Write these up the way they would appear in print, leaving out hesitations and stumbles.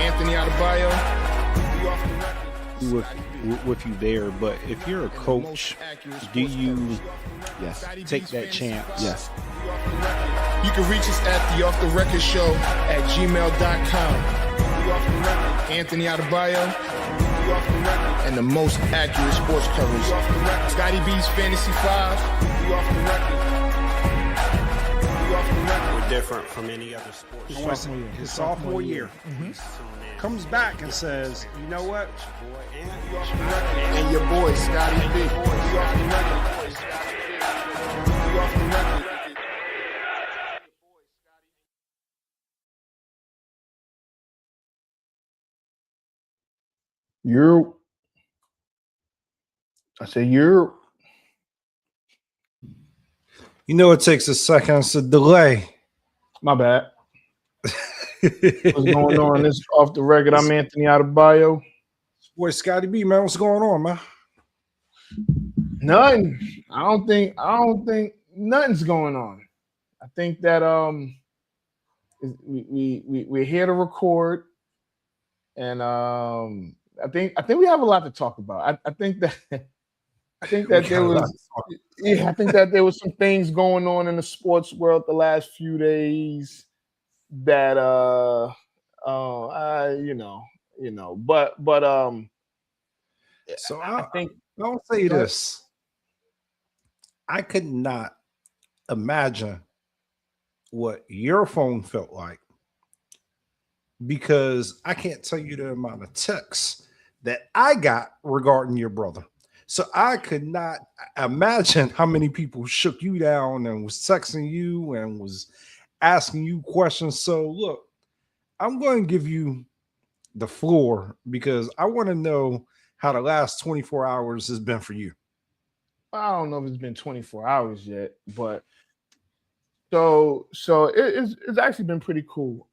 Anthony Adebayo. We off the record. With you there, but if you're a coach, do you take that chance? Yes. You can reach us at the Off the Record Show at gmail.com. Anthony Adebayo and the most accurate sports coverage. Scotty B's Fantasy 5. We're different from any other sport. His sophomore year. Comes back and says, you know what? And your boy, Scotty B. We off the record. We off the record. I say you're. You know, it takes a second to delay. My bad. What's going on? This is Off the Record. I'm Anthony Adebayo. Boy, Scotty B, man, what's going on, man? Nothing. I don't think nothing's going on. I think that we're here to record, and I think we have a lot to talk about. I think that there was some things going on in the sports world the last few days that So I think I'll say this. I could not imagine what your phone felt like, because I can't tell you the amount of texts that I got regarding your brother. So I could not imagine how many people shook you down and was texting you and was asking you questions. So look, I'm going to give you the floor because I want to know how the last 24 hours has been for you. I don't know if it's been 24 hours yet, but so it's actually been pretty cool.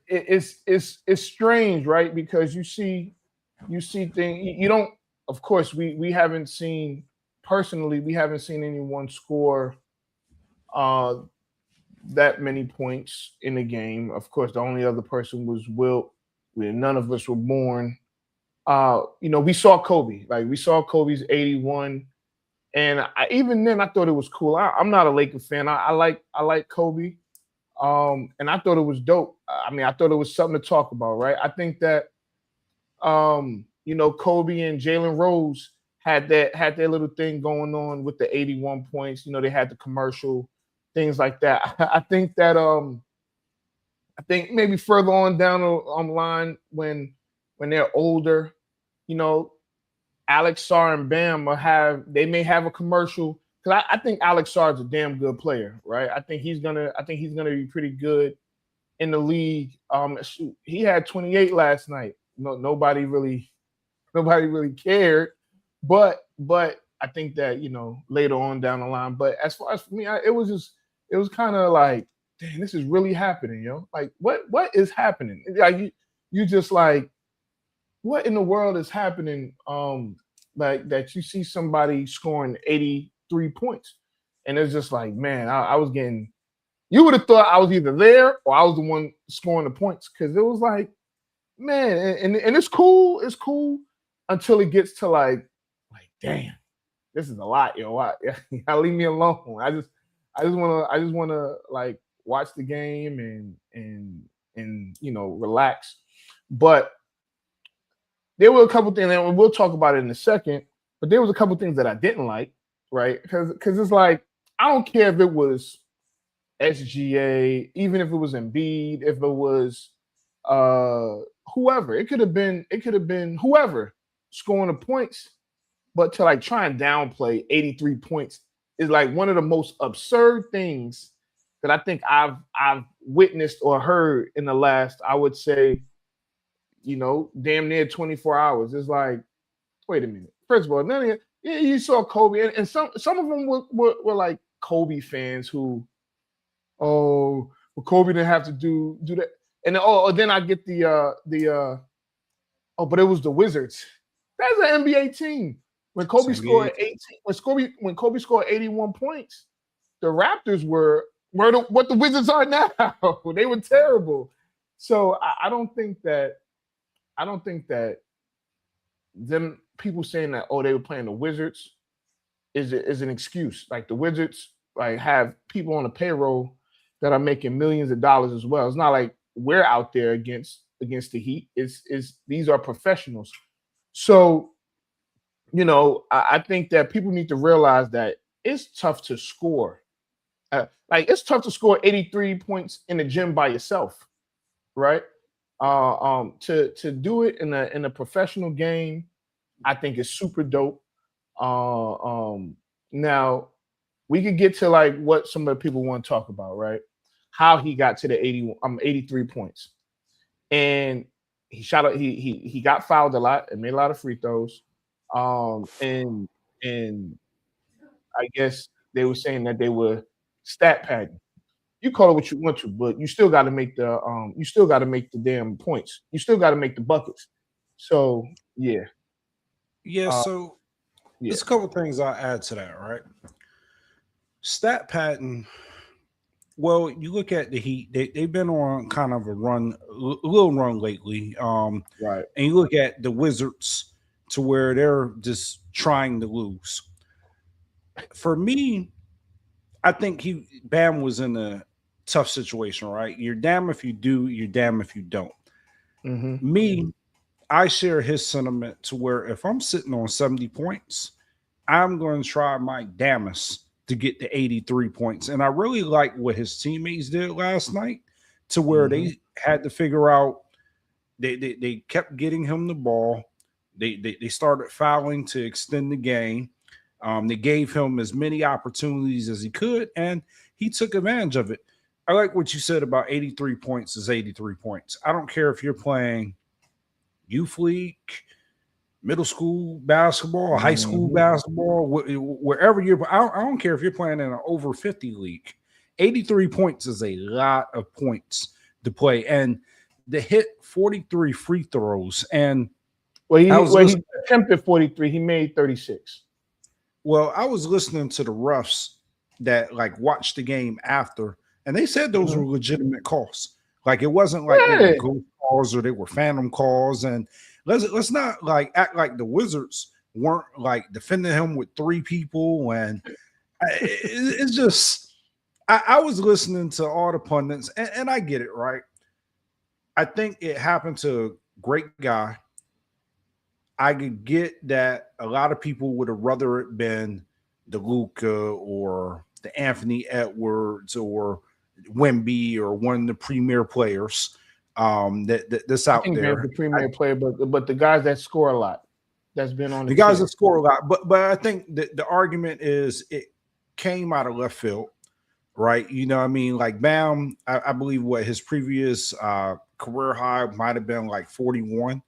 It's strange, right? Because you see things you don't. Of course, we haven't seen personally. We haven't seen anyone score that many points in the game. Of course, the only other person was Wilt. None of us were born. We saw Kobe. Like, we saw Kobe's 81, and even then, I thought it was cool. I'm not a Lakers fan. I like Kobe, and I thought it was dope. I mean, I thought it was something to talk about, right? I think that Kobe and Jalen Rose had their little thing going on with the 81 points. They had the commercial, things like that. I think that I think maybe further on down the line when they're older, Alex Sarr and Bam may have a commercial, because I think Alex Sarr is a damn good player, right? I think he's gonna be pretty good in the league. He had 28 last night. Nobody really cared, but I think that later on down the line. But as far as for me, it was kind of like, damn, this is really happening, yo. Like, what is happening? Like, you just like, what in the world is happening? Like, that you see somebody scoring 83 points, and it's just like, man, I was getting. You would have thought I was either there or I was the one scoring the points, because it was like, man, and it's cool. It's cool until it gets to like, damn, this is a lot, yo. Y'all leave me alone. I just wanna like watch the game and relax. But there were a couple things, and we'll talk about it in a second. But there was a couple things that I didn't like, right? Because it's like, I don't care if it was SGA, even if it was Embiid, if it was whoever. It could have been whoever scoring the points, but to like try and downplay 83 points is like one of the most absurd things that I think I've witnessed or heard in the last, I would say, damn near 24 hours. It's like, wait a minute. First of all, none of it, you saw Kobe, and some of them were like Kobe fans who, well, Kobe didn't have to do that. And then I get but it was the Wizards. That's an NBA team. When Kobe scored 18, when Kobe scored 81 points, the Raptors were, what the Wizards are now. They were terrible. So I don't think that them people saying that they were playing the Wizards is an excuse. Like the Wizards like have people on the payroll that are making millions of dollars as well. It's not like we're out there against the Heat. It's these are professionals. So, I think that people need to realize that it's tough to score. It's tough to score 83 points in the gym by yourself, right? To do it in a professional game, I think is super dope. Now we could get to like what some of the people want to talk about, right? How he got to the 83 points, and he got fouled a lot and made a lot of free throws. And I guess they were saying that they were stat padding. You call it what you want to, but you still got to make the damn points. You still got to make the buckets. So yeah. So there's a couple things I'll add to that, right? Stat padding. Well, you look at the Heat; they've been on kind of a little run lately. Right. And you look at the Wizards, to where they're just trying to lose. For me, I think Bam was in a tough situation, right? You're damn if you do, you're damn if you don't. Mm-hmm. Me, I share his sentiment to where if I'm sitting on 70 points, I'm going to try my damnest to get to 83 points. And I really like what his teammates did last night, to where they had to figure out, they kept getting him the ball. They started fouling to extend the game. They gave him as many opportunities as he could, and he took advantage of it. I like what you said about 83 points is 83 points. I don't care if you're playing youth league, middle school basketball, high school basketball, wherever I don't care if you're playing in an over 50 league. 83 points is a lot of points to play, and to hit 43 free throws. And he attempted 43. He made 36. Well, I was listening to the refs that like watched the game after, and they said those were legitimate calls. Like it wasn't like they were ghost calls or they were phantom calls. And let's not like act like the Wizards weren't like defending him with three people. And it's just I was listening to all the pundits, and I get it, right? I think it happened to a great guy. I could get that a lot of people would have rather it been the Luka or the Anthony Edwards or Wemby or one of the premier players that's out there. The premier player, but the guys that score a lot, that's been on the guys that score a lot. But I think that the argument is it came out of left field, right? You know what I mean? Like Bam, I believe what his previous career high might have been like 41.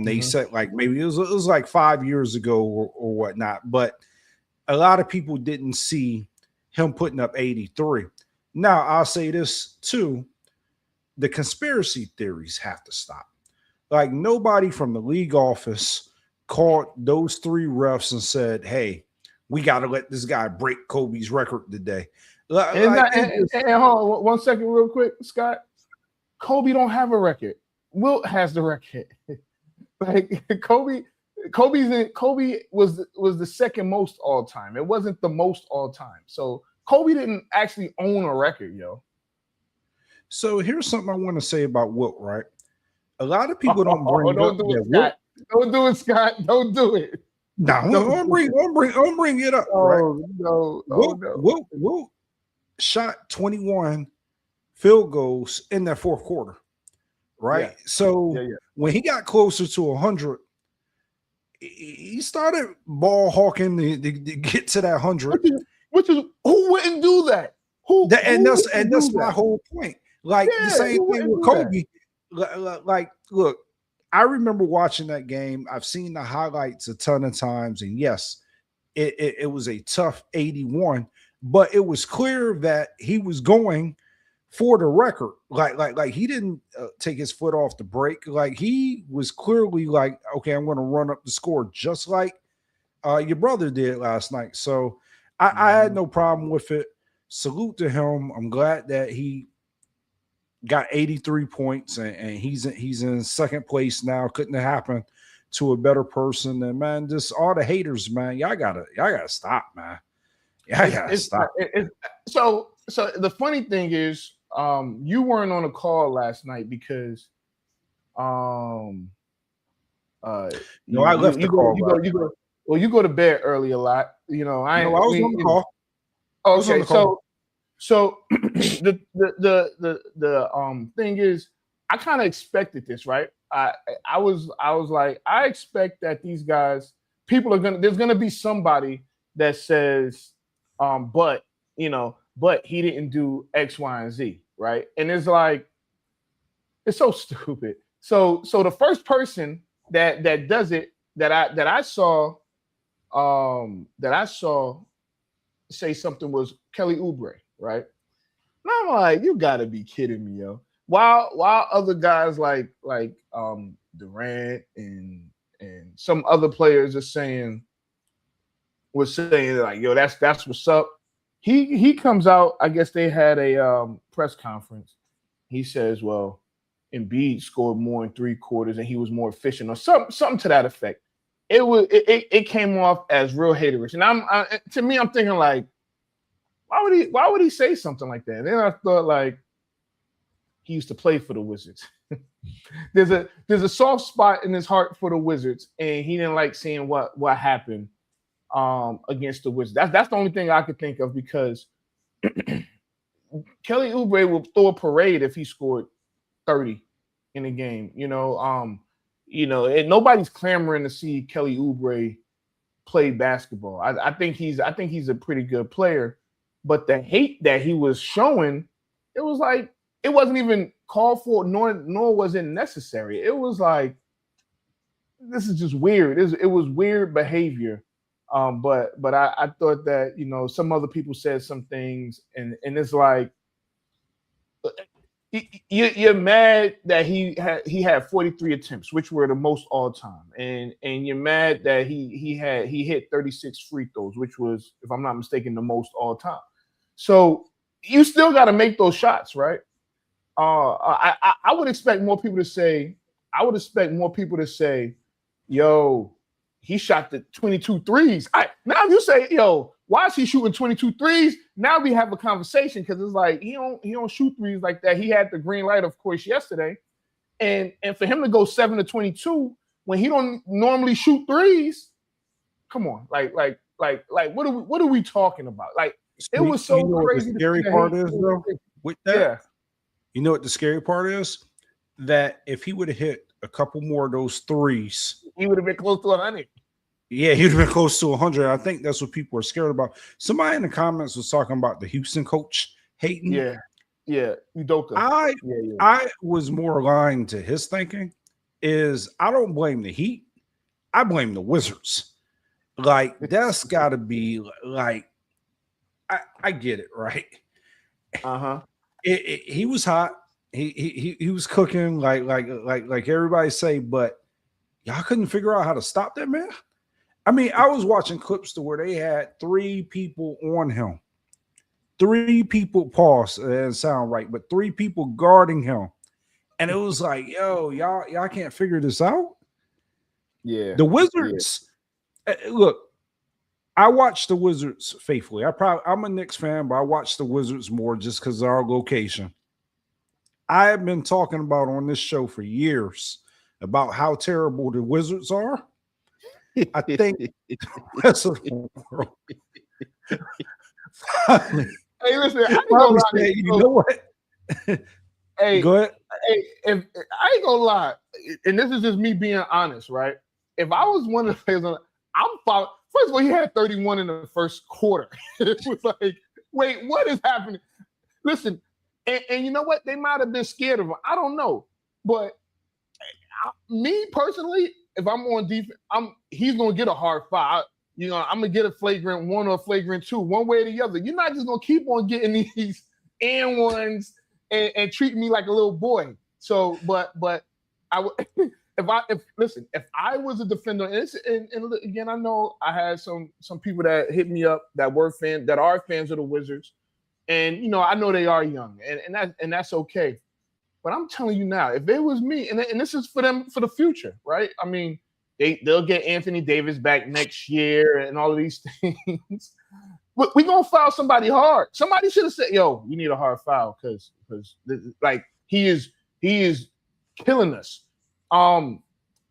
They said like maybe it was like 5 years ago or whatnot, but a lot of people didn't see him putting up 83. Now I'll say this too: the conspiracy theories have to stop. Like nobody from the league office called those three refs and said, "Hey, we got to let this guy break Kobe's record today." And hold on 1 second, real quick, Scott. Kobe don't have a record. Wilt has the record. Like Kobe was the second most all time. It wasn't the most all time. So Kobe didn't actually own a record, yo. So here's something I want to say about Wilt, right? A lot of people don't bring don't do it, Scott. Don't do it, Scott. Don't do it. No, I'm bring it up. Right? No. Wilt shot 21 field goals in that fourth quarter. Right. Yeah. So when he got closer to 100, he started ball hawking to get to that 100. Which is who wouldn't do that? That's my whole point. Like the same thing with Kobe. Like, look, I remember watching that game. I've seen the highlights a ton of times, and yes, it was a tough 81, but it was clear that he was going for the record. Like he didn't take his foot off the brake. Like he was clearly like, okay, I'm going to run up the score just like your brother did last night. So I had no problem with it. salute to him. I'm glad that he got 83 points and he's in second place now. Couldn't have happened to a better person. And man, just all the haters, man, y'all gotta stop, man. Y'all gotta stop. So the funny thing is, you weren't on a call last night because No, I left the call. You go to bed early a lot. You know, I was on the call. Okay, so the thing is, I kind of expected this, right? I was like, I expect that these guys, there's gonna be somebody that says, but he didn't do X, Y, and Z, right? And it's like, it's so stupid. So the first person that does it that I saw say something was Kelly Oubre, right? And I'm like, you gotta be kidding me, yo. While other guys like Durant and some other players are saying like, yo, that's what's up. He comes out, I guess they had a press conference. He says, well, Embiid scored more in 3 quarters and he was more efficient, or something to that effect. It came off as real haterish. And I'm thinking like, why would he say something like that? And then I thought, like, he used to play for the Wizards. There's a soft spot in his heart for the Wizards, and he didn't like seeing what happened against the Wizards. That's the only thing I could think of, because Kelly Oubre will throw a parade if he scored 30 in a game. And nobody's clamoring to see Kelly Oubre play basketball. I think he's a pretty good player, but the hate that he was showing, it was like, it wasn't even called for, nor was it necessary. It was like, this is just weird. It was weird behavior. But I thought that, some other people said some things, and it's like, you're mad that he had 43 attempts, which were the most all time, and you're mad that he hit 36 free throws, which was, if I'm not mistaken, the most all time. So you still got to make those shots, right? I would expect more people to say, yo, he shot the 22 threes. Now if you say, yo, why is he shooting 22 threes? Now we have a conversation, because it's like, he don't shoot threes like that. He had the green light, of course, yesterday. And for him to go 7 to 22 when he don't normally shoot threes, come on. Like what are we talking about? Like, it was so crazy. The scary part is, though, with that. Yeah. You know what the scary part is? That if he would have hit a couple more of those threes, he would have been close to 100. Yeah, he would have been close to 100. I think that's what people are scared about. Somebody in the comments was talking about the Houston coach hating. Yeah, Udoka. I was more aligned to his thinking. Is I don't blame the Heat. I blame the Wizards. Like, that's got to be like, I get it, right? He was hot. He was cooking like everybody say, but y'all couldn't figure out how to stop that man. I mean, I was watching clips to where they had 3 people on him, 3 people, pause, it doesn't sound right, but 3 people guarding him, and it was like, yo, y'all can't figure this out. Yeah, the Wizards. Look, I watch the Wizards faithfully. I'm a Knicks fan, but I watch the Wizards more just because of our location. I have been talking about on this show for years about how terrible the Wizards are. I think the rest of the world. Finally, hey, listen, I ain't gonna lie. You know what? Hey, go ahead. Hey, if I ain't gonna lie, and this is just me being honest, right? If I was one of the players, I'm following. First of all, he had 31 in the first quarter. It was like, wait, what is happening? Listen, and you know what? They might have been scared of him. I don't know. But me personally, if I'm on defense, he's going to get a hard foul. I'm going to get a flagrant 1 or a flagrant 2, one way or the other. You're not just going to keep on getting these and ones and treat me like a little boy. So, but I would. If I was a defender, and again, I know I had some people that hit me up that are fans of the Wizards, And I know they are young, and that's okay. But I'm telling you now, if it was me, and this is for them for the future, right? I mean, they'll get Anthony Davis back next year and all of these things. We're gonna foul somebody hard. Somebody should have said, "Yo, you need a hard foul because like he is killing us."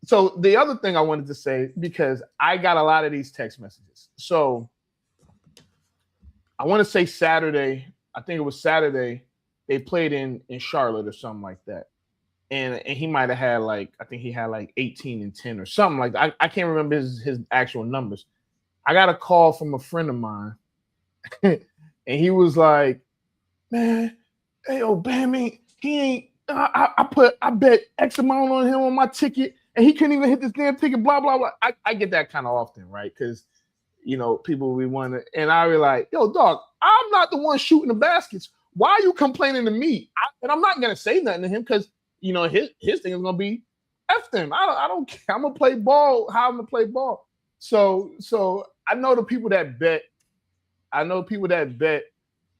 So the other thing I wanted to say, because I got a lot of these text messages. So I want to say Saturday, I think it was Saturday, they played in Charlotte or something like that. And he might have had I think he had 18 and 10 or something like that. I can't remember his actual numbers. I got a call from a friend of mine, and he was like, "Man, hey, yo, Bammy, he ain't, I bet X amount on him on my ticket, and he couldn't even hit this damn ticket, blah, blah, blah." I get that kind of often, right? Because, people we want to, and I be like, "Yo, dog, I'm not the one shooting the baskets. Why are you complaining to me?" And I'm not going to say nothing to him because, his thing is going to be, F them. I don't care. I'm going to play ball how I'm going to play ball. So I know the people that bet,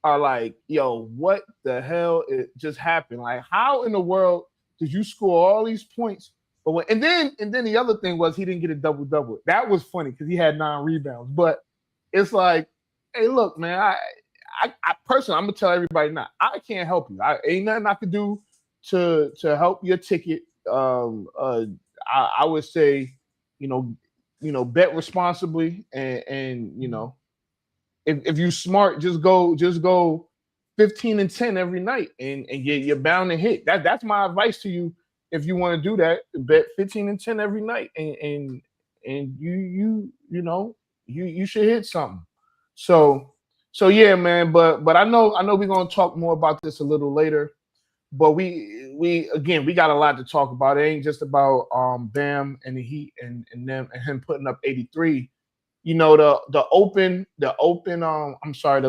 are like, "Yo, what the hell it just happened? Like, how in the world did you score all these points?" But and then the other thing was he didn't get a double-double. That was funny because he had 9 rebounds. But it's like, hey, look, man, I personally, I'm gonna tell everybody now, I can't help you. Ain't nothing I could do to help your ticket. I would say, bet responsibly, and if you smart, just go 15 and 10 every night, and you're bound to hit. That's my advice to you. If you want to do that, bet 15 and 10 every night, and you should hit something. So yeah, man. But I know we're gonna talk more about this a little later. But we got a lot to talk about. It ain't just about Bam and the Heat and them and him putting up 83. The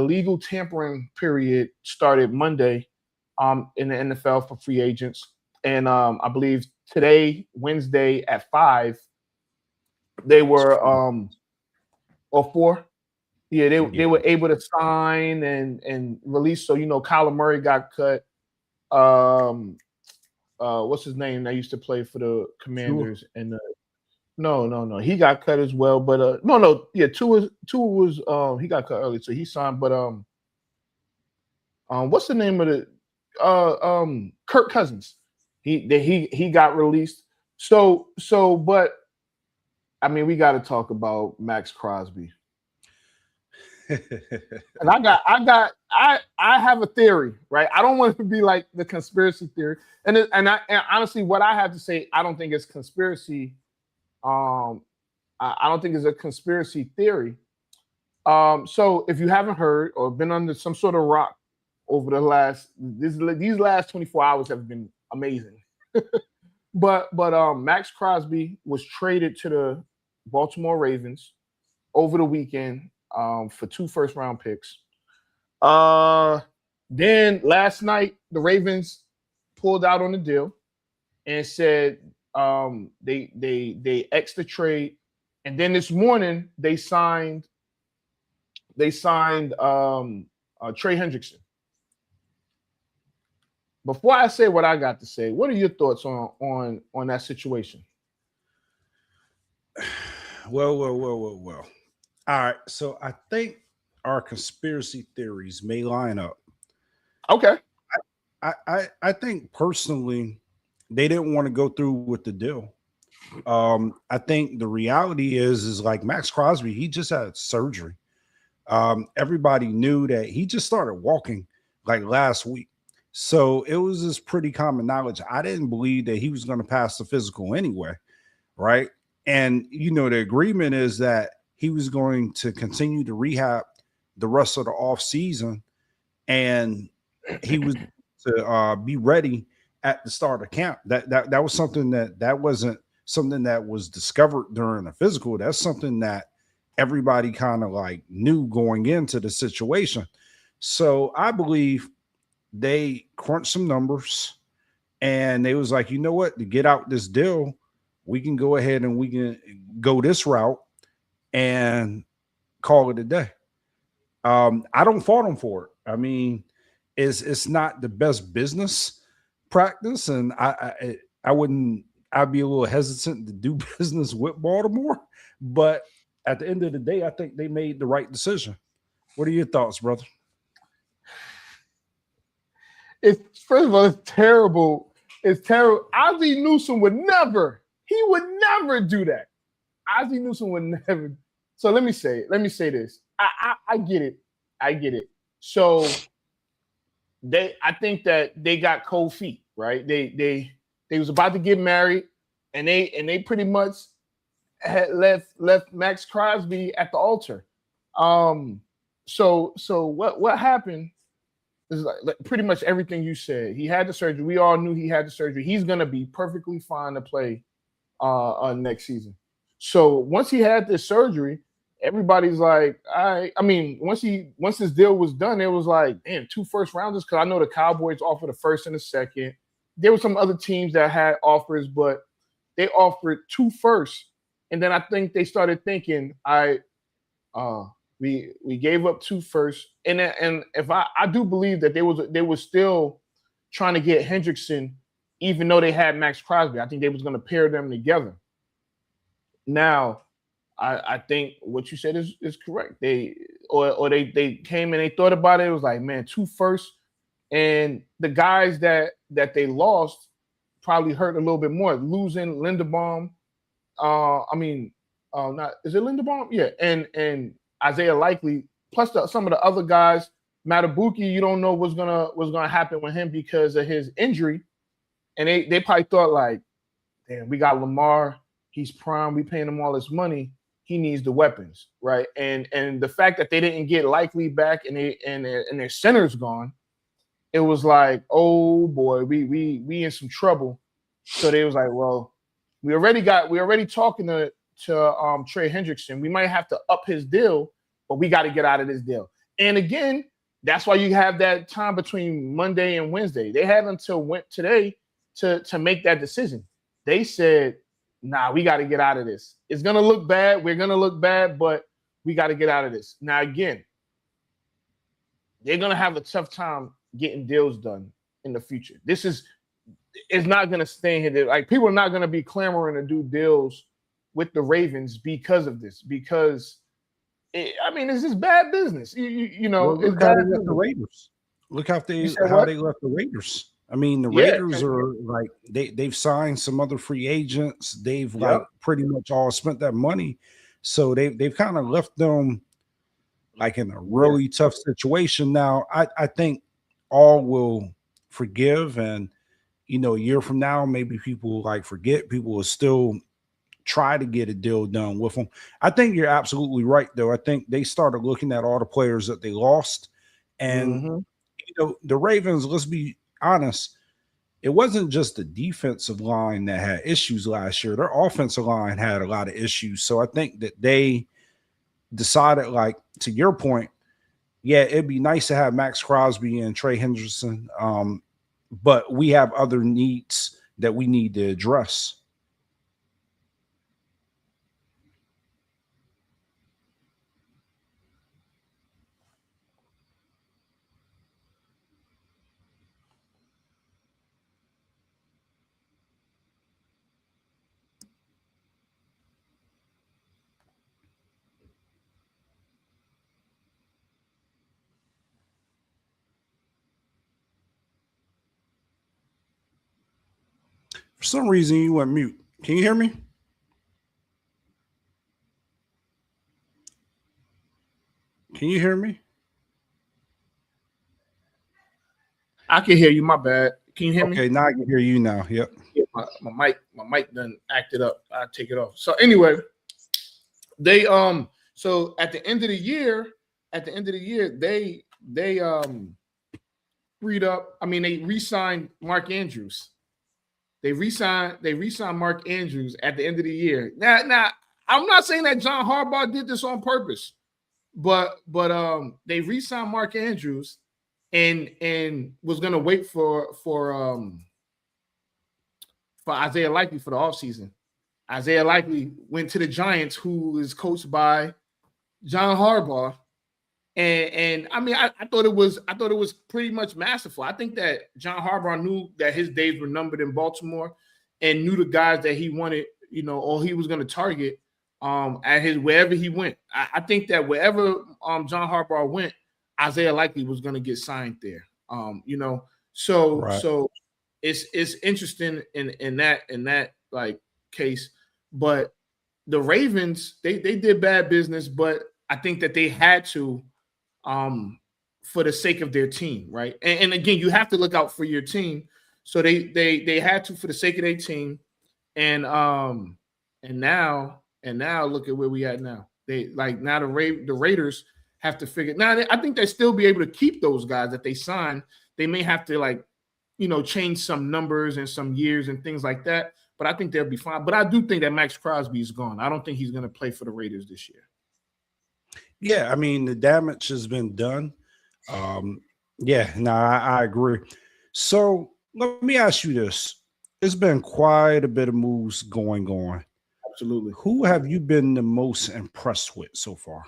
legal tampering period started Monday in the NFL for free agents. And I believe today, Wednesday at 5, they were or 4. Yeah, they were able to sign and release. So Kyler Murray got cut. What's his name that used to play for the Commanders? Sure. And no, he got cut as well. But Tua was he got cut early, so he signed. But what's the name of the Kirk Cousins? He got released. So but I mean, we got to talk about Max Crosby. And I have a theory, right? I don't want it to be like the conspiracy theory. And honestly, what I have to say, I don't think it's conspiracy. I don't think it's a conspiracy theory. So if you haven't heard or been under some sort of rock over these last 24 hours have been amazing. but Max Crosby was traded to the Baltimore Ravens over the weekend for 2 first-round picks. Then last night, the Ravens pulled out on the deal and said they X'd the trade. And then this morning they signed Trey Hendrickson. Before I say what I got to say, what are your thoughts on that situation? Well. All right. So I think our conspiracy theories may line up. Okay. I think personally, they didn't want to go through with the deal. I think the reality is like Max Crosby, he just had surgery. Everybody knew that he just started walking like last week. So it was just pretty common knowledge. I didn't believe that he was going to pass the physical anyway, right? And, the agreement is that he was going to continue to rehab the rest of the off season, and he was to be ready at the start of camp. That was something that wasn't something that was discovered during the physical. That's something that everybody kind of like knew going into the situation. So I believe they crunched some numbers and they was like, you know what, to get out this deal, we can go ahead and we can go this route and call it a day. I don't fault them for it. I mean, it's not the best business practice, and I wouldn't. I'd be a little hesitant to do business with Baltimore, but at the end of the day, I think they made the right decision. What are your thoughts, brother? It's first of all, it's terrible. It's terrible. Ozzie Newsome would never. He would never do that. Ozzie Newsome would never. So let me say this. I get it. I get it. So I think that they got cold feet, right? They was about to get married, and they pretty much had left Max Crosby at the altar. So what happened is like pretty much everything you said. He had the surgery. We all knew he had the surgery. He's gonna be perfectly fine to play next season. So once he had this surgery, everybody's like, I mean, once his deal was done, it was like, damn, 2 first rounders. Because I know the Cowboys offered a first and a second. There were some other teams that had offers, but they offered 2 firsts. And then I think they started thinking, we gave up 2 firsts. And if I do believe that they were still trying to get Hendrickson, even though they had Max Crosby. I think they was going to pair them together. Now, I think what you said is correct. They came and they thought about it. It was like, man, 2 firsts, and the guys that they lost probably hurt a little bit more. Losing Linderbaum, not is it Linderbaum? Yeah, and Isaiah Likely, plus some of the other guys. Matabuki, you don't know what's gonna happen with him because of his injury, and they probably thought like, damn, we got Lamar, he's prime, we paying him all this money. He needs the weapons, right? And the fact that they didn't get Likely back and their center's gone, it was like, oh boy, we in some trouble. So they was like, well, we already talking to Trey Hendrickson. We might have to up his deal, but we got to get out of this deal. And again, that's why you have that time between Monday and Wednesday. They had until today to make that decision. They said, nah, we got to get out of this. It's going to look bad. We're going to look bad, but we got to get out of this. Now, again, they're going to have a tough time getting deals done in the future. It's not going to stay here. Like, people are not going to be clamoring to do deals with the Ravens because of this, because, it's just bad business. You know, well, look how they left the Raiders. Look how they left the Raiders. I mean, the Raiders are like they've signed some other free agents. They've like pretty much all spent that money, so they've kind of left them like in a really tough situation. Now, I think all will forgive, and a year from now, maybe people like forget. People will still try to get a deal done with them. I think you're absolutely right, though. I think they started looking at all the players that they lost, and the Ravens. Let's be honest, it wasn't just the defensive line that had issues last year. Their offensive line had a lot of issues. So I think that they decided, like, to your point, yeah, it'd be nice to have Max Crosby and Trey Hendrickson, but we have other needs that we need to address. For some reason, you went mute. Can you hear me? Can you hear me? I can hear you. My bad. Can you hear me? Okay, now I can hear you now. Yep. Yeah, my mic done acted up. I take it off. So anyway, they so at the end of the year, they freed up. They re-signed Mark Andrews. They re-signed Mark Andrews at the end of the year. Now I'm not saying that John Harbaugh did this on purpose, but they re-signed Mark Andrews and was gonna wait for Isaiah Likely for the offseason. Isaiah Likely went to the Giants, who is coached by John Harbaugh, And I mean, I thought it was pretty much masterful. I think that John Harbaugh knew that his days were numbered in Baltimore, and knew the guys that he wanted, or he was going to target at his wherever he went. I think that wherever John Harbaugh went, Isaiah Likely was going to get signed there. So Right. so it's interesting in that like case, but the Ravens they did bad business, but I think that they had to for the sake of their team, right? And again, you have to look out for your team. So they had to for the sake of their team, and now look at where we at now. Now the Raiders have to figure. Now I think they still be able to keep those guys that they signed. They may have to change some numbers and some years and things like that, but I think they'll be fine. But I do think that Max Crosby is gone. I don't think he's going to play for the Raiders this year. Yeah, I mean, the damage has been done. I agree. So let me ask you this. There's been quite a bit of moves going on. Absolutely. Who have you been the most impressed with so far?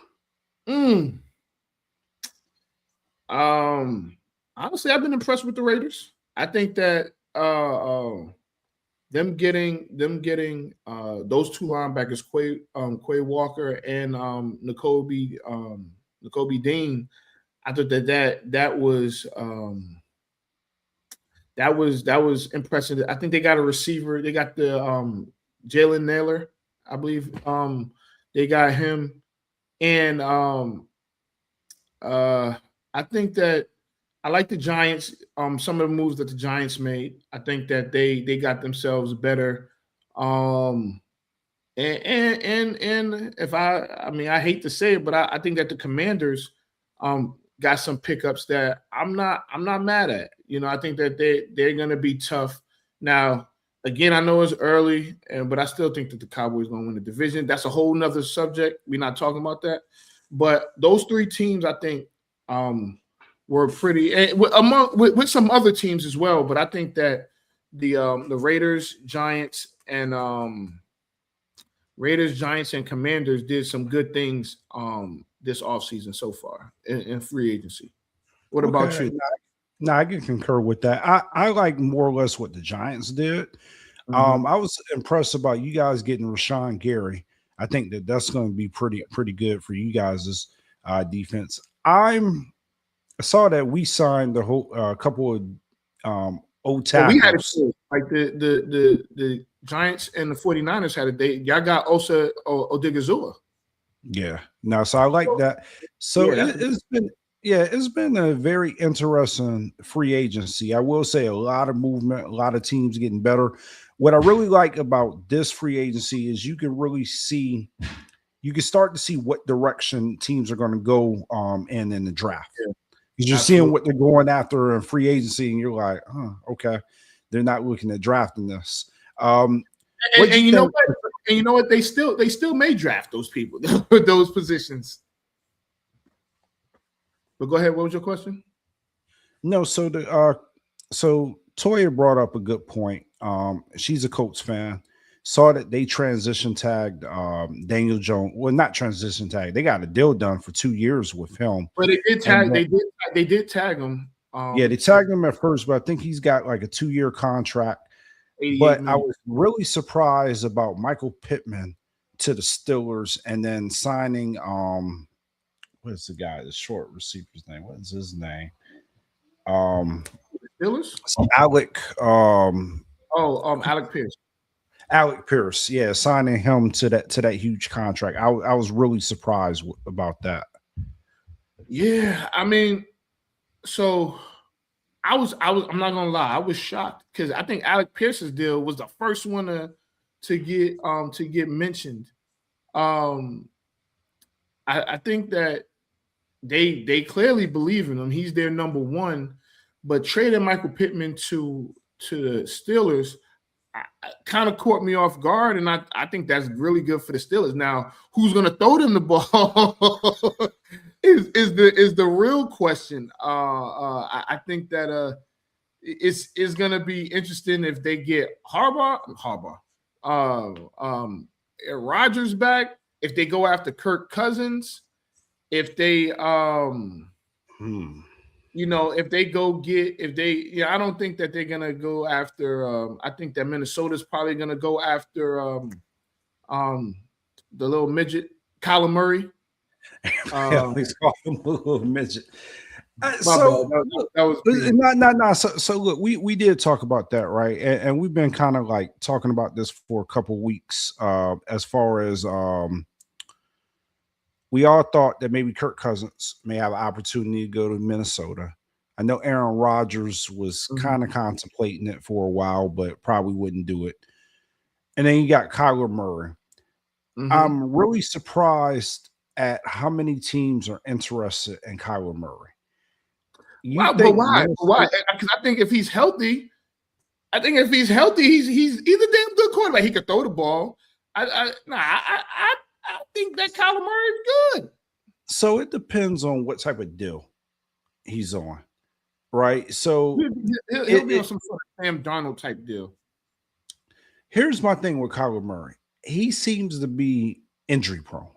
Honestly, I've been impressed with the Raiders. I think that them getting those two linebackers, Quay Walker and N'Kobe Dean. I thought that was impressive. I think they got a receiver. They got the Jalen Naylor, I believe. They got him, and I think that I like the Giants. Some of the moves that the Giants made, I think that they got themselves better. And if I hate to say it, but I think that the Commanders got some pickups that I'm not mad at. I think that they're going to be tough. Now, again, I know it's early, but I still think that the Cowboys going to win the division. That's a whole nother subject. We're not talking about that. But those three teams, I think, were pretty with some other teams as well. But I think that the Raiders, Giants, and Commanders did some good things this offseason so far in free agency. What about you? No, I can concur with that. I like more or less what the Giants did. Mm-hmm. I was impressed about you guys getting Rashawn Gary. I think that's going to be pretty good for you guys' defense. I saw that we signed the whole couple of old tackles. We had like the Giants and the 49ers had a date. Y'all got Osa Odigizua. Yeah. No, so I like that. So it's been a very interesting free agency. I will say a lot of movement, a lot of teams getting better. What I really like about this free agency is you can start to see what direction teams are going to go in the draft. Yeah. Because you're seeing what they're going after in free agency, and you're like, oh, okay, they're not looking at drafting this. And you know what? They still may draft those people for those positions. But go ahead. What was your question? No, so Toya brought up a good point. She's a Colts fan. Saw that they transition tagged Daniel Jones. Well, not transition tag. They got a deal done for 2 years with him. But they did tag. They did tag him. They tagged him at first, but I think he's got like a 2-year contract. But I was really surprised about Michael Pittman to the Steelers, and then signing what is the short receiver's name? What is his name? Steelers? Alec. Alec Pierce. Alec Pierce, yeah, signing him to that huge contract. I was really surprised about that. Yeah, I mean, so I'm not gonna lie, I was shocked because I think Alec Pierce's deal was the first one to get mentioned. I think that they clearly believe in him. He's their number one, but trading Michael Pittman to the Steelers kind of caught me off guard, and I think that's really good for the Steelers. Now, who's going to throw them the ball is the real question. I think that it's going to be interesting if they get Rodgers back, if they go after Kirk Cousins, if they you know, if they go get, if they, I don't think that they're gonna go after. I think that Minnesota's probably gonna go after the little midget, Kyler Murray. He's called him a little midget. So that was not. So look, we did talk about that, right? And we've been kind of like talking about this for a couple weeks. As far as we all thought that maybe Kirk Cousins may have an opportunity to go to Minnesota. I know Aaron Rodgers was kind of contemplating it for a while, but probably wouldn't do it. And then you got Kyler Murray. I'm really surprised at how many teams are interested in Kyler Murray. Wow, but why? Why? Because I think if he's healthy, he's a damn good quarterback. He could throw the ball. I think that Kyler Murray is good. So it depends on what type of deal he's on, right? So he'll be on some sort of Sam Darnold type deal. Here's my thing with Kyler Murray. He seems to be injury prone.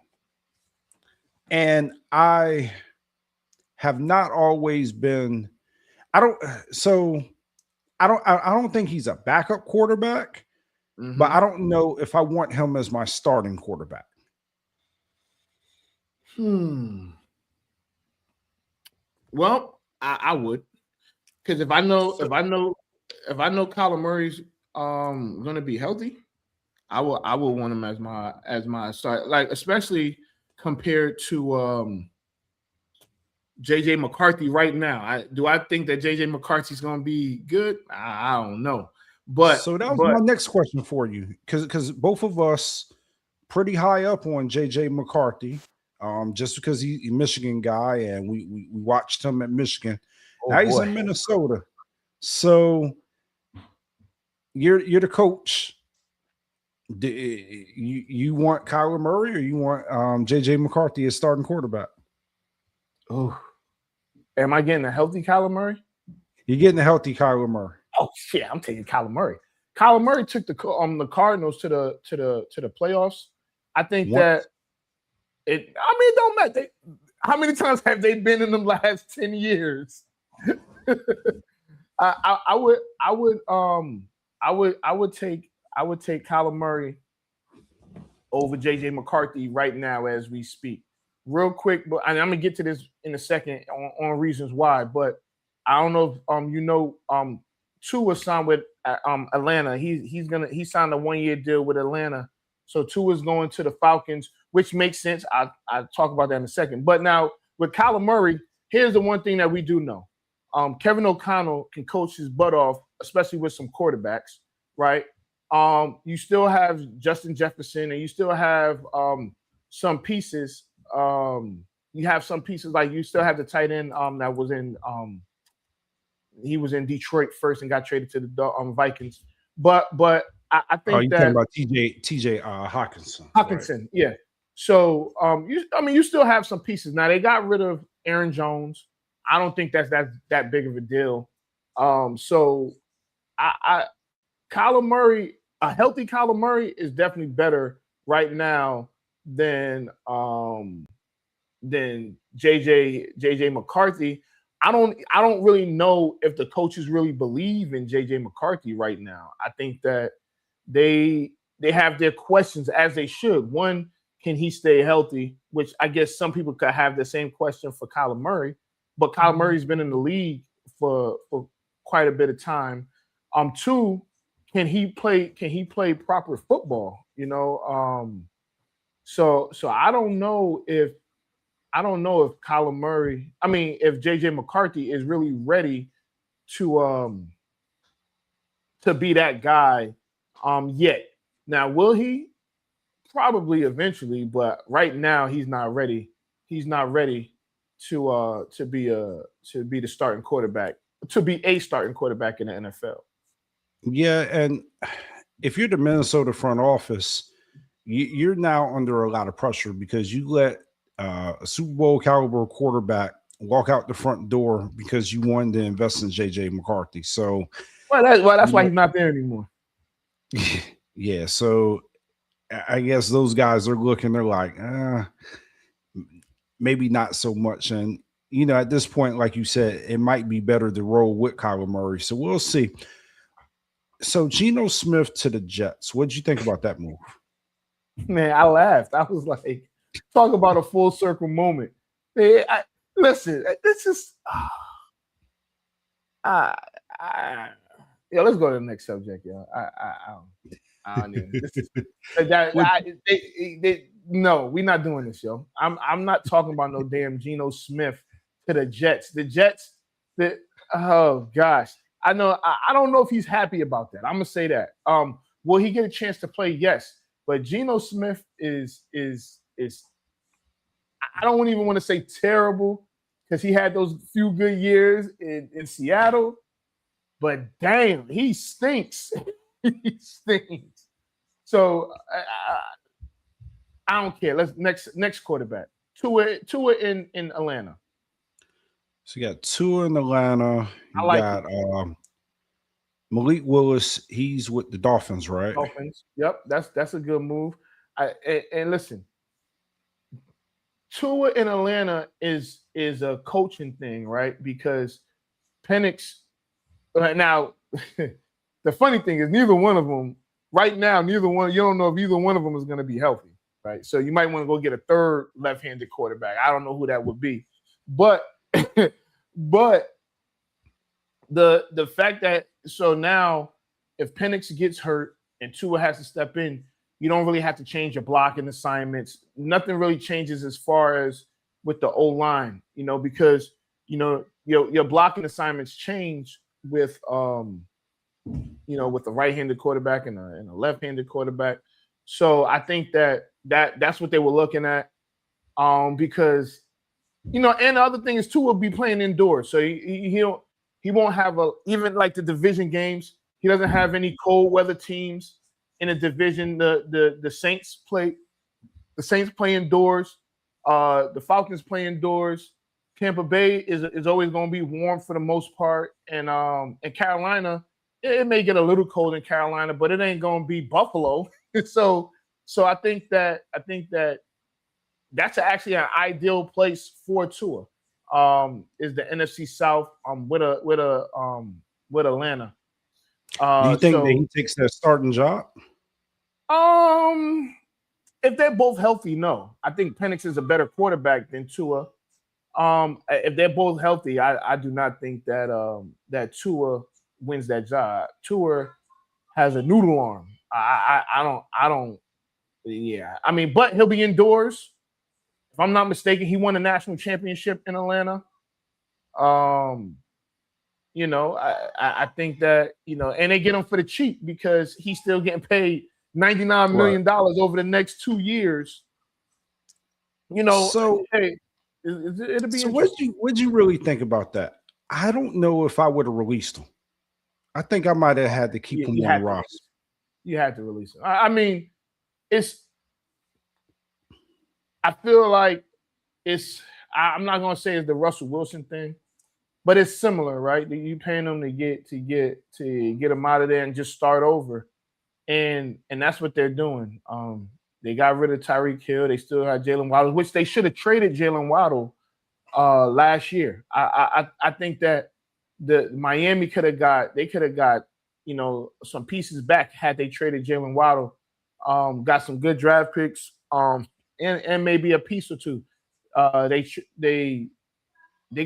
And I have not always been, I don't think he's a backup quarterback, but I don't know if I want him as my starting quarterback. Well, I would, because if I know Kyler Murray's going to be healthy, I will want him as my start, like especially compared to JJ McCarthy right now. Do I think that JJ McCarthy's going to be good? I don't know. But so that was my next question for you, because both of us pretty high up on JJ McCarthy, just because he's a Michigan guy and we watched him at Michigan. Now he's in Minnesota. So you're the coach. Do you want Kyler Murray or you want JJ McCarthy as starting quarterback? Oh, am I getting a healthy Kyler Murray? You're getting a healthy Kyler Murray. Oh shit, I'm taking Kyler Murray. Kyler Murray took the Cardinals to the playoffs. I think that it. I mean, it don't matter. How many times have they been in the last 10 years? I would take Kyler Murray over JJ McCarthy right now as we speak. Real quick, but I'm gonna get to this in a second on reasons why. But I don't know if Tua signed with Atlanta. He signed a 1-year deal with Atlanta. So Tua's going to the Falcons, which makes sense. I'll talk about that in a second. But now with Kyler Murray, here's the one thing that we do know. Kevin O'Connell can coach his butt off, especially with some quarterbacks, right? You still have Justin Jefferson, and you still have some pieces. You have some pieces like you still have the tight end that was in he was in Detroit first and got traded to the Vikings. But I think you're talking about TJ Hawkinson. Right? Yeah. So you still have some pieces. Now they got rid of Aaron Jones. I don't think that's that big of a deal. So Kyler Murray, a healthy Kyler Murray is definitely better right now than JJ McCarthy. I don't really know if the coaches really believe in JJ McCarthy right now. I think that they have their questions, as they should. One, can he stay healthy? Which I guess some people could have the same question for Kyler Murray, but Kyler Murray's been in the league for quite a bit of time. Two, can he play proper football? So I don't know if Kyler Murray, if JJ McCarthy is really ready to be that guy yet. Now, will he? Probably eventually, but right now he's not ready. He's not ready to be the starting quarterback, to be a starting quarterback in the NFL. Yeah, and if you're the Minnesota front office, you're now under a lot of pressure because you let a Super Bowl caliber quarterback walk out the front door because you wanted to invest in JJ McCarthy. So, that's why he's not there anymore. Yeah, so I guess those guys are looking. They're like, maybe not so much. And at this point, like you said, it might be better to roll with Kyler Murray. So we'll see. So Geno Smith to the Jets. What did you think about that move? Man, I laughed. I was like, talk about a full circle moment. Listen, this is yeah, let's go to the next subject, yo. I don't even. This is, no, we're not doing this, yo. I'm not talking about no damn Geno Smith to the Jets. The Jets, oh gosh. I know I don't know if he's happy about that. I'm gonna say that. Will he get a chance to play? Yes. But Geno Smith is I don't even want to say terrible because he had those few good years in Seattle. But damn, he stinks. He stinks. So I don't care. Let's next quarterback. Tua in Atlanta. So you got Tua in Atlanta. You got Malik Willis. He's with the Dolphins, right? Dolphins. Yep, that's a good move. And listen, Tua in Atlanta is a coaching thing, right? Because Penix. Now, the funny thing is, neither one of them right now. You don't know if either one of them is going to be healthy, right? So you might want to go get a third left-handed quarterback. I don't know who that would be, but but the fact that so now if Penix gets hurt and Tua has to step in, you don't really have to change your blocking assignments. Nothing really changes as far as with the O-line, because your blocking assignments change with with the right-handed quarterback and a left-handed quarterback. So I think that's what they were looking at, because and the other thing is Tua will be playing indoors, so he won't have even like the division games. He doesn't have any cold weather teams in a division. The Saints play indoors. The Falcons play indoors. Tampa Bay is always going to be warm for the most part, and Carolina, it may get a little cold in Carolina, but it ain't going to be Buffalo. so I think that that's actually an ideal place for Tua. Is the NFC South with Atlanta. Do you think that he takes that starting job? If they're both healthy, no. I think Penix is a better quarterback than Tua. If they're both healthy, I do not think that Tua wins that job. Tua has a noodle arm. I don't. Yeah, I mean, but he'll be indoors. If I'm not mistaken, he won a national championship in Atlanta. I think that and they get him for the cheap because he's still getting paid $99 million over the next 2 years. So hey. It'll be so what'd you really think about that? I don't know if I would have released him. I think I might have had to keep him on the roster. You had to release him. I mean, I feel like I'm not gonna say it's the Russell Wilson thing, but it's similar, right? You paying them to get him out of there and just start over, and that's what they're doing. They got rid of Tyreek Hill. They still had Jalen Waddle, which they should have traded Jalen Waddle last year. I think that the Miami could have got some pieces back had they traded Jalen Waddle. Got some good draft picks and maybe a piece or two. They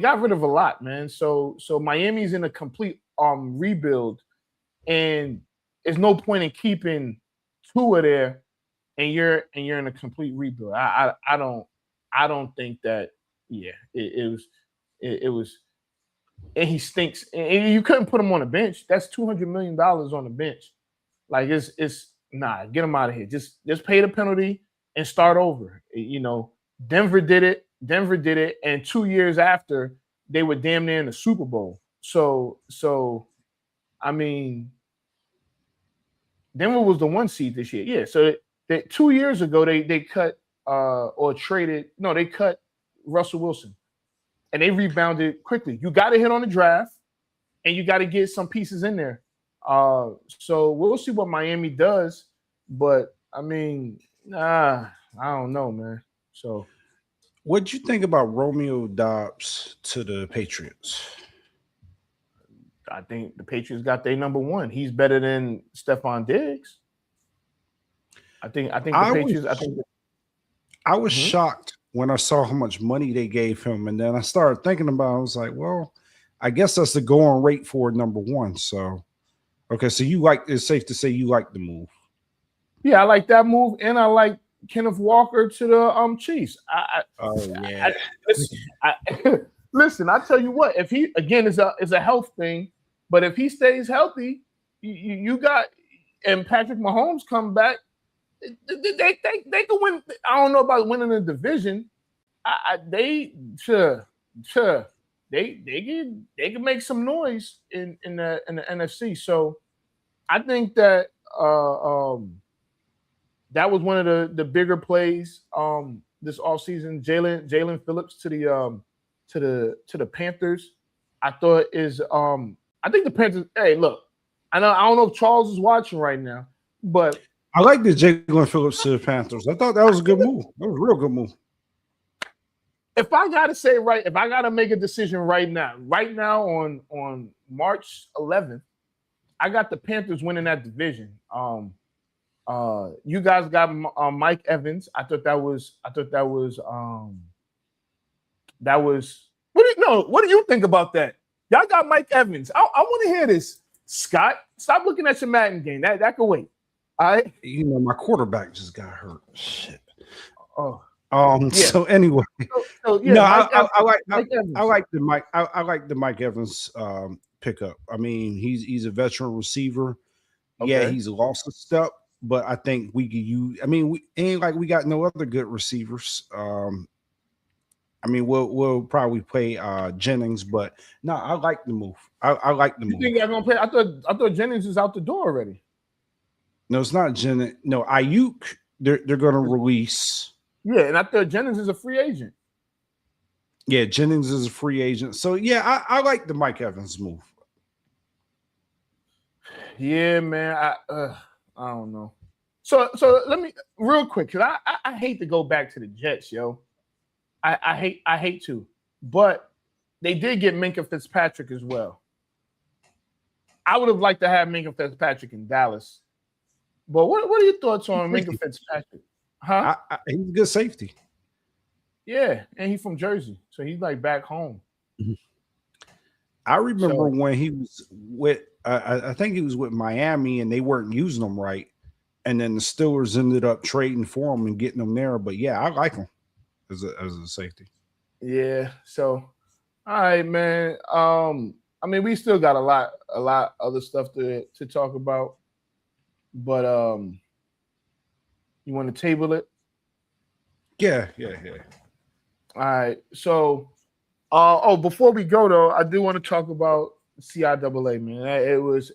got rid of a lot, man. So Miami's in a complete rebuild, and there's no point in keeping Tua there. And you're in a complete rebuild. I don't think that. Yeah, it was, and he stinks. And you couldn't put him on the bench. That's $200 million on the bench. Like it's nah. Get him out of here. Just pay the penalty and start over. Denver did it, and 2 years after they were damn near in the Super Bowl. So I mean, Denver was the 1 seed this year. Yeah, so. 2 years ago, they cut they cut Russell Wilson, and they rebounded quickly. You got to hit on the draft, and you got to get some pieces in there. So we'll see what Miami does, but I mean, I don't know, man. So What'd you think about Romeo Dobbs to the Patriots? I think the Patriots got their number one. He's better than Stephon Diggs. I think the Patriots. I was shocked when I saw how much money they gave him, and then I started thinking about it. I was like, well, I guess that's the going rate for number one. So, okay, so it's safe to say you like the move. Yeah, I like that move, and I like Kenneth Walker to the Chiefs. Listen, I tell you what, if he again is a health thing, but if he stays healthy, you got and Patrick Mahomes come back, they can win. I don't know about winning the division. They can make some noise in the NFC. So I think that that was one of the bigger plays this offseason. Jalen Phillips to the Panthers. I thought is I think the Panthers. Hey, look, I don't know if Charles is watching right now, but I like the Jalen Phillips to the Panthers. I thought that was a good move. That was a real good move. If I gotta make a decision right now on March 11th, I got the Panthers winning that division. You guys got Mike Evans. I thought that was. What do you think about that? Y'all got Mike Evans. I want to hear this. Scott, stop looking at your Madden game. That could wait. All right. You know, my quarterback just got hurt. Shit. Oh. Yeah. So anyway, yeah, no, I like the Mike Evans pickup. I mean, he's a veteran receiver. Okay. Yeah, he's lost a step, but I think we could use. I mean, we ain't like we got no other good receivers. I mean, we'll probably play Jennings, but no, I like the move. I like the move. You think they're gonna play? I thought Jennings is out the door already. No, it's not Jennings. No, Ayuk. They're gonna release. Yeah, and I thought Jennings is a free agent. Yeah, Jennings is a free agent. So yeah, I like the Mike Evans move. Yeah, man. I don't know. So let me real quick, because I hate to go back to the Jets, yo. I hate to, but they did get Minkah Fitzpatrick as well. I would have liked to have Minkah Fitzpatrick in Dallas. But what are your thoughts on Minkah Fitzpatrick? Huh? He's a good safety. Yeah, and he's from Jersey, so he's like back home. I remember when he was with, I think he was with Miami, and they weren't using him right, and then the Steelers ended up trading for him and getting him there. But yeah, I like him as a safety. Yeah. So, all right, man. I mean, we still got a lot other stuff to talk about, but you want to table it? Yeah. All right. So, before we go though, I do want to talk about CIAA, man.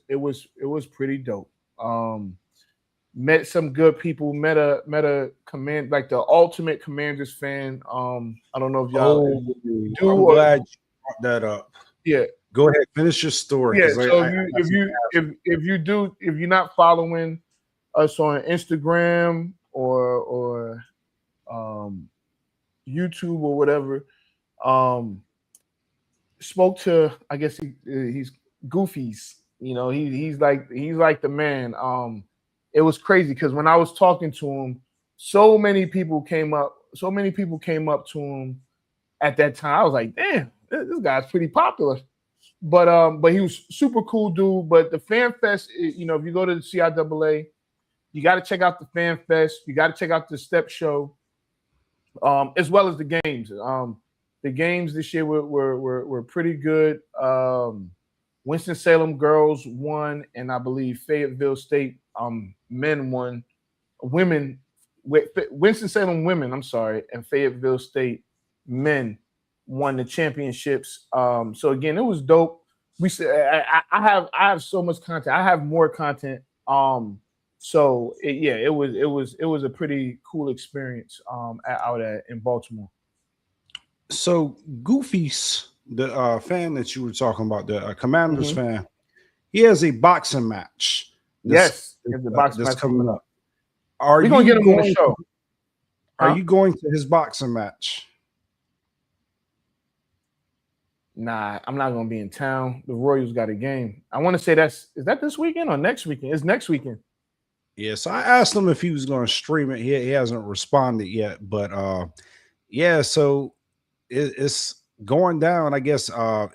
It was pretty dope. Met some good people. Met a command, like the ultimate Commanders fan. I don't know if y'all do. I'm glad you brought that up. Yeah. Go ahead, finish your story. Yeah. So if you're not following us on Instagram or YouTube or whatever, spoke to, I guess he's Goofy's. You know, he's like the man. It was crazy because when I was talking to him, so many people came up to him at that time. I was like, damn, this guy's pretty popular. But he was super cool dude. But the Fan Fest, you know, if you go to the CIAA, you got to check out the Fan Fest. You got to check out the Step Show, as well as the games. The games this year were pretty good. Winston-Salem girls won, and I believe Fayetteville State men won. Winston-Salem women, and Fayetteville State men won the championships. So again, it was dope. I have so much content. I have more content. So it was a pretty cool experience in Baltimore. So Goofy's, the fan that you were talking about, the Commanders fan, he has a boxing match. Yes, the boxing match coming up. We're gonna get him on the show. Are you going to his boxing match? Nah, I'm not gonna be in town. The Royals got a game. I want to say is that this weekend or next weekend? It's next weekend. Yeah, so I asked him if he was going to stream it. He hasn't responded yet, but yeah, so it's going down. I guess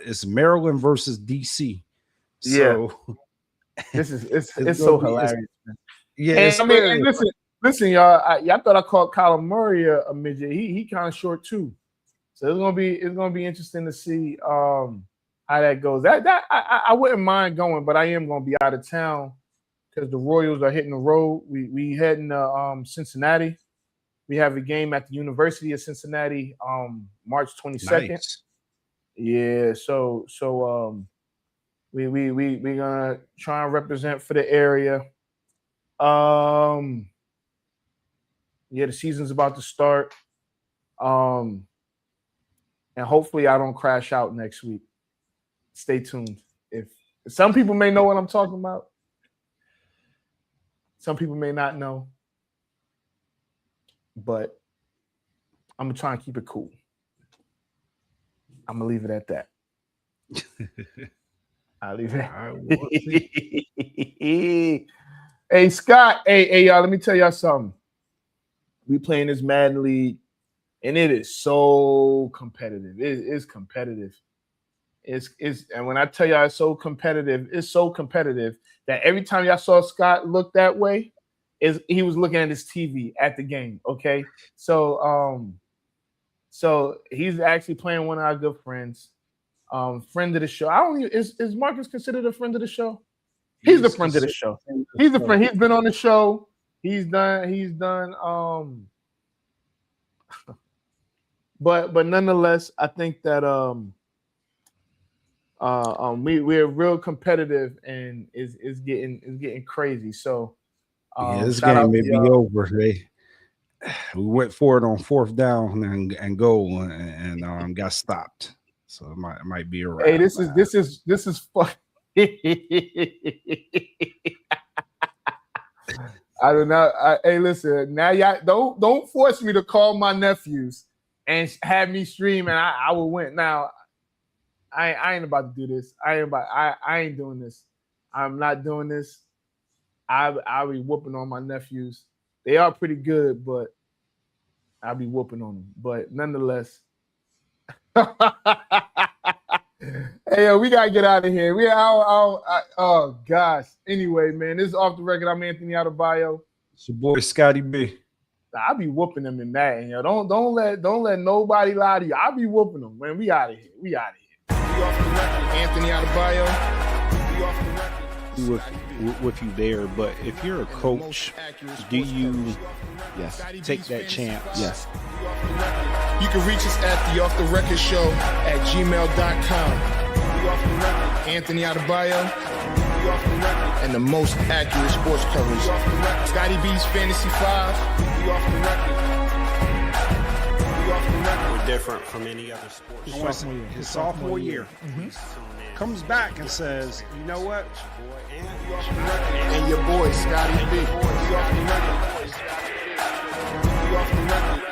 it's Maryland versus DC. So this is it's so hilarious. Yeah, and, I mean, and listen, y'all. Y'all thought I called Kyler Murray a midget. He kind of short too. So it's gonna be interesting to see how that goes. I wouldn't mind going, but I am gonna be out of town because the Royals are hitting the road. We heading to Cincinnati. We have a game at the University of Cincinnati March 22nd. Nice. Yeah, so we gonna try and represent for the area. Yeah, the season's about to start. And hopefully I don't crash out next week. Stay tuned. If some people may know what I'm talking about, some people may not know, but I'm gonna try and keep it cool. I'm gonna leave it at that. I'll leave it. Hey Scott, hey y'all, let me tell y'all something. We playing this Madden League, and it is so competitive. It's competitive. It's and when I tell y'all it's so competitive that every time y'all saw Scott look that way, he was looking at his TV at the game. Okay, so he's actually playing one of our good friends, friend of the show. I don't even, is Marcus considered a friend of the show? He's the friend of the show. He's the friend. He's been on the show. He's done. But nonetheless, I think that we're real competitive and is getting crazy. So this game may be over. We went for it on 4th down and goal and got stopped. So it might be a wrap. Hey, this is fun. I don't know. Hey, listen. Now, y'all don't force me to call my nephews and have me stream, and I will win. Now, I ain't about to do this. I ain't doing this. I'm not doing this. I'll be whooping on my nephews. They are pretty good, but I'll be whooping on them. But nonetheless. Hey, yo, we gotta get out of here. Oh gosh. Anyway, man, this is Off the Record. I'm Anthony Adebayo. It's your boy Scotty B. I'll be whooping them in that. And yo, don't let nobody lie to you. I'll be whooping them, man. We out of here. We out of here. We off the record. Anthony Adebayo. We off the record. With you there, but if you're a coach, do you take that chance? Yes. You can reach us at the Off the Record Show at gmail.com. Anthony Adebayo, and the most accurate sports coverage. Scotty B's Fantasy 5. We're different from any other sport. His sophomore year. Comes back and says, you know what? And your boy, Scotty B. We off the record.